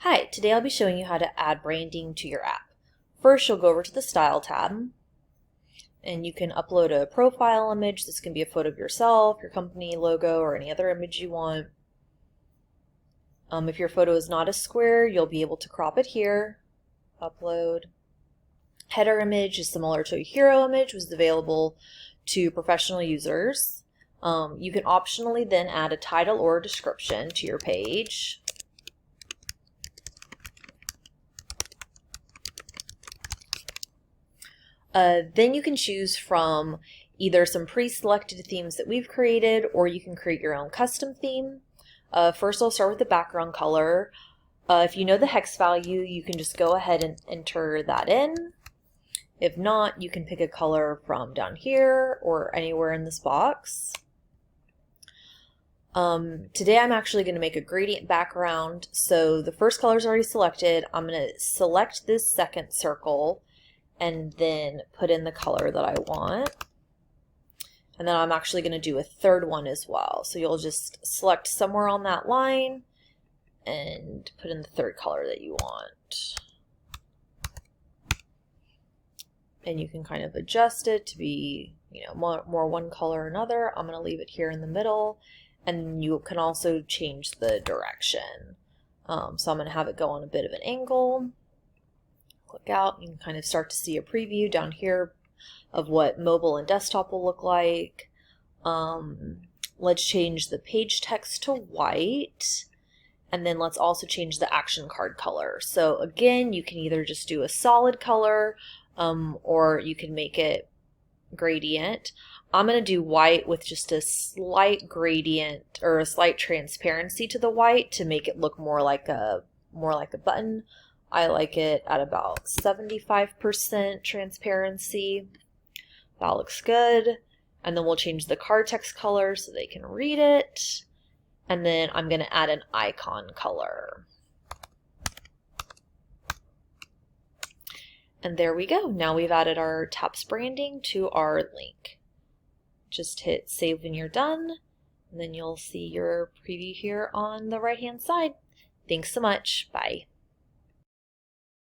Hi, today I'll be showing you how to add branding to your app. First, you'll go over to the Style tab, and you can upload a profile image. This can be a photo of yourself, your company logo, or any other image you want. If your photo is not a square, you'll be able to crop it here. Upload. Header image is similar to a hero image, which is available to professional users. You can optionally then add a title or a description to your page. Then you can choose from either some pre-selected themes that we've created, or you can create your own custom theme. First, I'll start with the background color. If you know the hex value, you can just go ahead and enter that in. If not, you can pick a color from down here or anywhere in this box. Today I'm actually going to make a gradient background. So the first color is already selected. I'm going to select this second circle and then put in the color that I want. And then I'm actually going to do a third one as well. So you'll just select somewhere on that line and put in the third color that you want. And you can kind of adjust it to be, more one color or another. I'm going to leave it here in the middle, and you can also change the direction. So I'm going to have it go on a bit of an angle. Click out, you can kind of start to see a preview down here of what mobile and desktop will look like. Let's change the page text to white, and then let's also change the action card color. So again, you can either just do a solid color, or you can make it gradient. I'm going to do white with just a slight gradient or a slight transparency to the white to make it look more like a button. I like it at about 75% transparency. That looks good. And then we'll change the card text color so they can read it. And then I'm going to add an icon color. And there we go. Now we've added our TAPS branding to our link. Just hit save when you're done, and then you'll see your preview here on the right-hand side. Thanks so much. Bye.